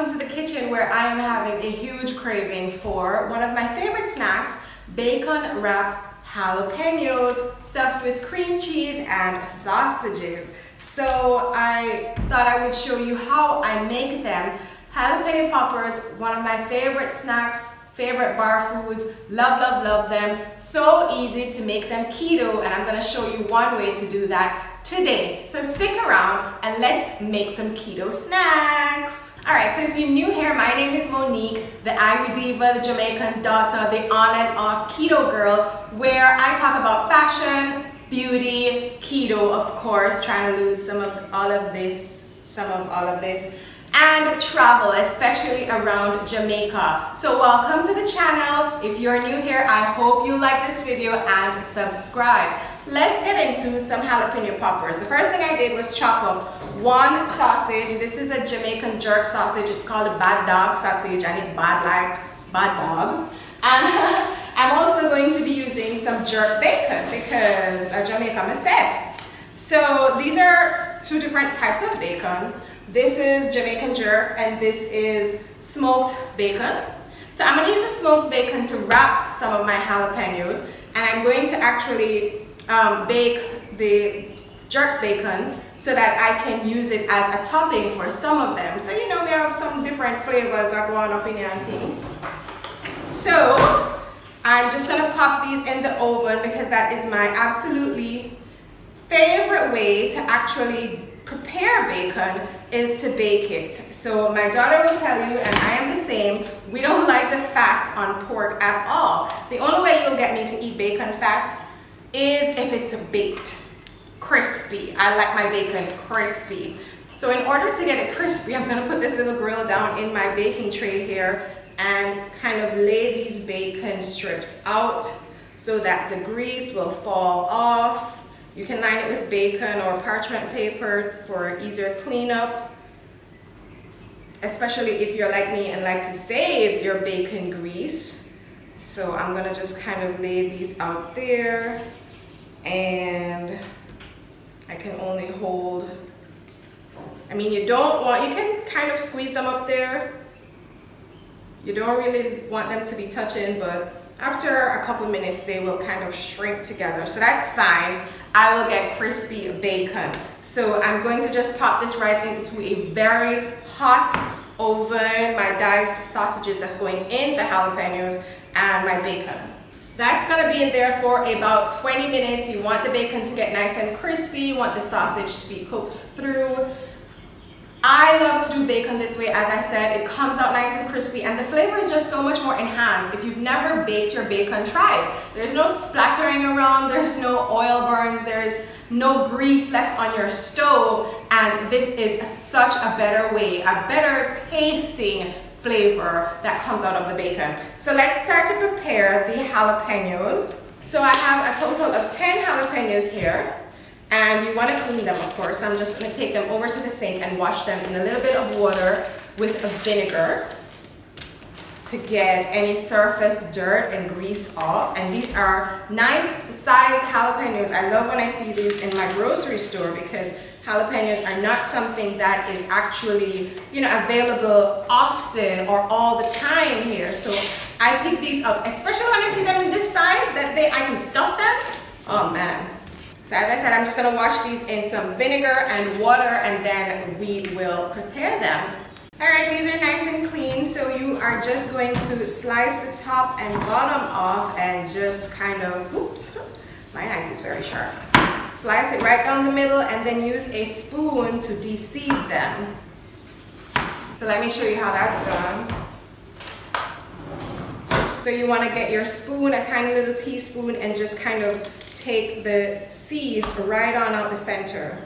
welcome to the kitchen where I am having a huge craving for one of my favorite snacks, bacon wrapped jalapenos stuffed with cream cheese and sausages. So I thought I would show you how I make them. Jalapeno poppers, one of my favorite snacks, favorite bar foods, love them. So easy to make them keto, and I'm gonna show you one way to do that today. So stick around and let's make some keto snacks. All right, so if you're new here, my name is Monique, the Ivy Diva, the Jamaican daughter, the on and off keto girl, where I talk about fashion, beauty, keto, of course, trying to lose some of all of this, and travel, especially around Jamaica. So welcome to the channel. If you're new here, I hope you like this video and subscribe. Let's get into some jalapeno poppers. The first thing I did was chop up one sausage. This is a Jamaican jerk sausage. It's called a bad dog sausage, and it's bad like bad dog. And I'm also going to be using some jerk bacon because Jamaica I said. So these are two different types of bacon. This is Jamaican jerk and this is smoked bacon. So I'm going to use the smoked bacon to wrap some of my jalapenos, and I'm going to actually bake the jerk bacon so that I can use it as a topping for some of them. So you know, we have some different flavors that go on up in your tea. So I'm just going to pop these in the oven because that is my absolutely favorite way to actually prepare bacon, is to bake it. So my daughter will tell you, and I am the same, we don't like the fat on pork at all. The only way you'll get me to eat bacon fat is if it's baked, crispy. I like my bacon crispy. So in order to get it crispy, I'm gonna put this little grill down in my baking tray here and kind of lay these bacon strips out so that the grease will fall off. You can line it with bacon or parchment paper for easier cleanup, especially if you're like me and like to save your bacon grease. So I'm gonna just kind of lay these out there, and I can only hold, I mean, you can kind of squeeze them up there. You don't really want them to be touching, but after a couple minutes, they will kind of shrink together. So that's fine. I will get crispy bacon. So I'm going to just pop this right into a very hot oven, my diced sausages that's going in the jalapenos and my bacon. That's gonna be in there for about 20 minutes. You want the bacon to get nice and crispy. You want the sausage to be cooked through. I love to do bacon this way. As I said, it comes out nice and crispy, and the flavor is just so much more enhanced. If you've never baked your bacon, try it. There's no splattering around, there's no oil burns, there's no grease left on your stove, and this is such a better way, a better tasting flavor that comes out of the bacon. So let's start to prepare the jalapenos. So I have a total of 10 jalapenos here. And you want to clean them, of course. So I'm just going to take them over to the sink and wash them in a little bit of water with a vinegar to get any surface dirt and grease off. And these are nice sized jalapenos. I love when I see these in my grocery store because jalapenos are not something that is actually, you know, available often or all the time here. So I pick these up, especially when I see them in this size that I can stuff them. Oh man. So as I said, I'm just gonna wash these in some vinegar and water, and then we will prepare them. All right, these are nice and clean. So you are just going to slice the top and bottom off and just kind of, oops, my knife is very sharp. Slice it right down the middle and then use a spoon to de-seed them. So let me show you how that's done. So you wanna get your spoon, a tiny little teaspoon, and just kind of take the seeds right on out the center.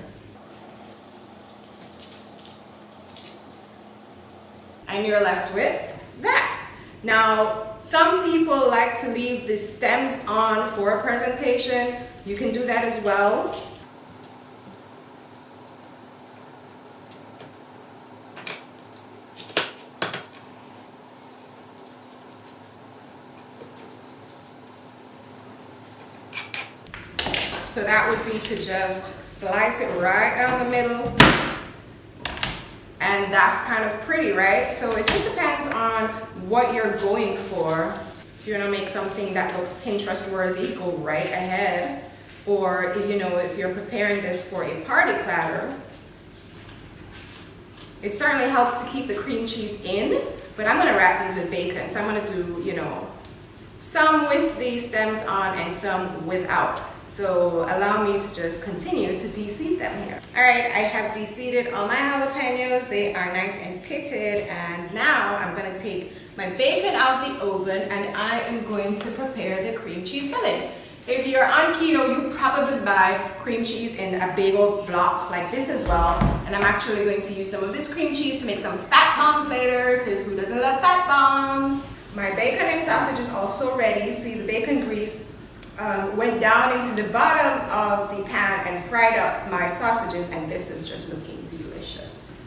And you're left with that. Now, some people like to leave the stems on for a presentation. You can do that as well. So that would be to just slice it right down the middle and that's kind of pretty, right? So it just depends on what you're going for. If you're gonna make something that looks Pinterest worthy, go right ahead. Or, you know, if you're preparing this for a party platter, it certainly helps to keep the cream cheese in, but I'm gonna wrap these with bacon. So I'm gonna do, you know, some with the stems on and some without. So allow me to just continue to de-seed them here. All right, I have de-seeded all my jalapenos. They are nice and pitted, and now I'm gonna take my bacon out of the oven and I am going to prepare the cream cheese filling. If you're on keto, you probably buy cream cheese in a big old block like this as well. And I'm actually going to use some of this cream cheese to make some fat bombs later, because who doesn't love fat bombs? My bacon and sausage is also ready. See, the bacon grease went down into the bottom of the pan and fried up my sausages, and this is just looking delicious.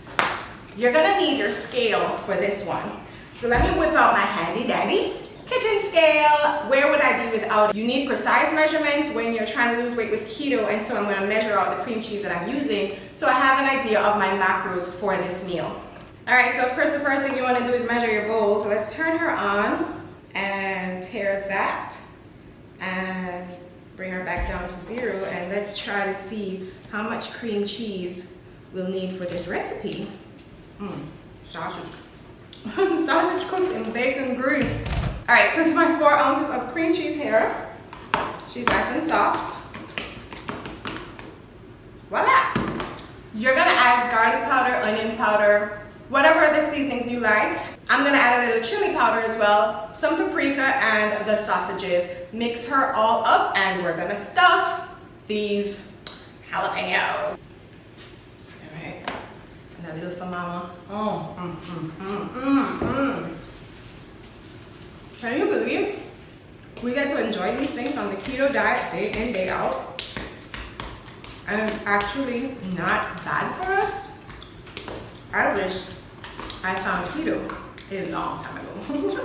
You're gonna need your scale for this one. So let me whip out my handy dandy kitchen scale. Where would I be without it? You need precise measurements when you're trying to lose weight with keto, and so I'm going to measure out the cream cheese that I'm using so I have an idea of my macros for this meal. All right, so of course the first thing you want to do is measure your bowl. So let's turn her on and tear that and bring her back down to 0, and let's try to see how much cream cheese we'll need for this recipe. Sausage. Sausage cooked in bacon grease. All right, so to my 4 ounces of cream cheese here. She's nice and soft. Voila! You're gonna add garlic powder, onion powder, whatever other seasonings you like. I'm gonna add a little chili powder as well, some paprika, and the sausages. Mix her all up, and we're gonna stuff these jalapenos. All right, and a little for mama. Can you believe we get to enjoy these things on the keto diet day in, day out? And it's actually not bad for us. I wish I found keto a long time ago.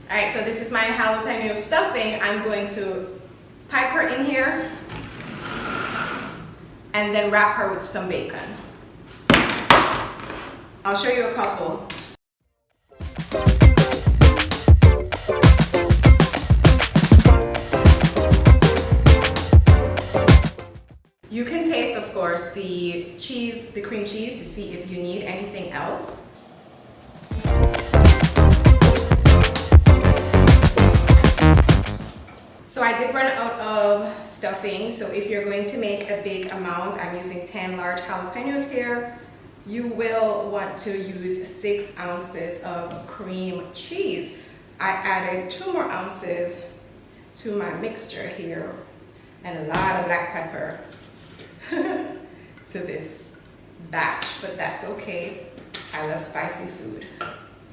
All right, so this is my jalapeno stuffing. I'm going to pipe her in here and then wrap her with some bacon. I'll show you a couple. You can taste, of course, the cheese, the cream cheese, to see if you need anything else. So I did run out of stuffing, so if you're going to make a big amount, I'm using 10 large jalapenos here, you will want to use 6 ounces of cream cheese. I added 2 more ounces to my mixture here, and a lot of black pepper to this batch, but that's okay. I love spicy food.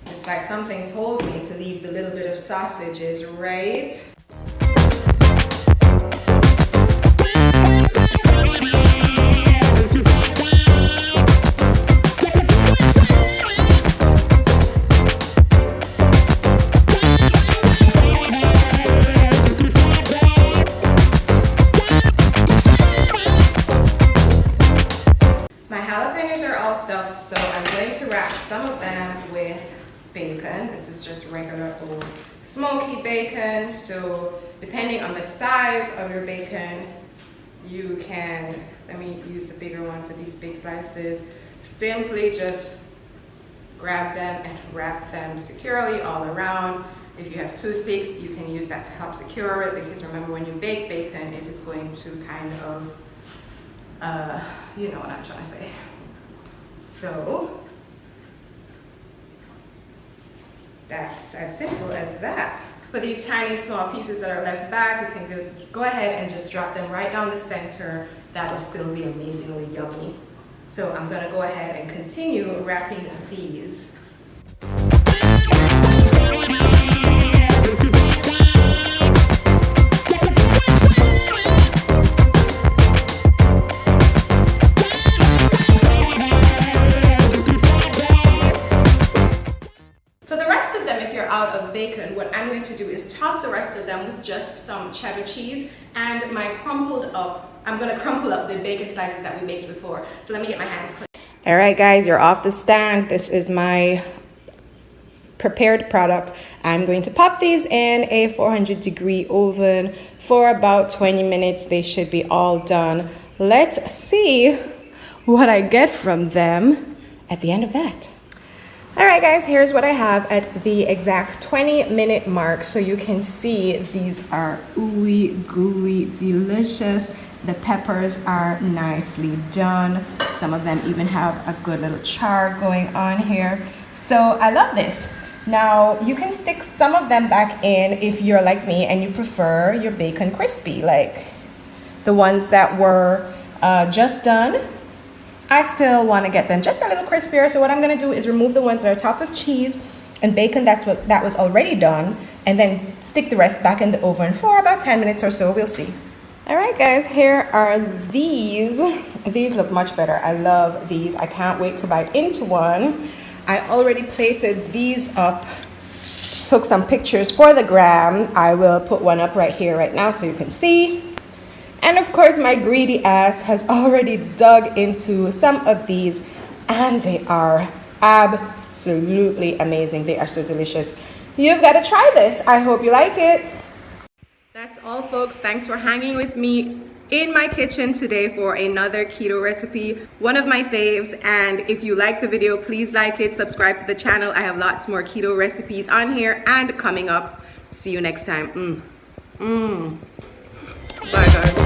It's like something told me to leave the little bit of sausages, right? Stuffed, so I'm going to wrap some of them with bacon. This is just regular old smoky bacon, so depending on the size of your bacon, you can, let me use the bigger one for these big slices, simply just grab them and wrap them securely all around. If you have toothpicks, you can use that to help secure it, because remember, when you bake bacon, it is going to kind of, you know what I'm trying to say. So that's as simple as that. For these tiny small pieces that are left back, you can go ahead and just drop them right down the center. That'll still be amazingly yummy. So I'm gonna go ahead and continue wrapping these. Bacon, what I'm going to do is top the rest of them with just some cheddar cheese and my crumbled up I'm gonna crumple up the bacon slices that we baked before. So let me get my hands clean. All right, guys, you're off the stand. This is my prepared product. I'm going to pop these in a 400-degree oven for about 20 minutes. They should be all done. Let's see what I get from them at the end of that. All right, guys, here's what I have at the exact 20-minute mark. So you can see these are ooey gooey delicious. The peppers are nicely done. Some of them even have a good little char going on here. So I love this. Now you can stick some of them back in if you're like me and you prefer your bacon crispy, like the ones that were just done. I still want to get them just a little crispier. So what I'm going to do is remove the ones that are topped with cheese and bacon that was already done, and then stick the rest back in the oven for about 10 minutes or so. We'll see. All right, guys, here are these. These look much better. I love these. I can't wait to bite into one. I already plated these up, took some pictures for the gram. I will put one up right here right now so you can see. And of course, my greedy ass has already dug into some of these, and they are absolutely amazing. They are so delicious. You've got to try this. I hope you like it. That's all, folks. Thanks for hanging with me in my kitchen today for another keto recipe, one of my faves. And if you like the video, please like it, subscribe to the channel. I have lots more keto recipes on here and coming up. See you next time. Bye, guys.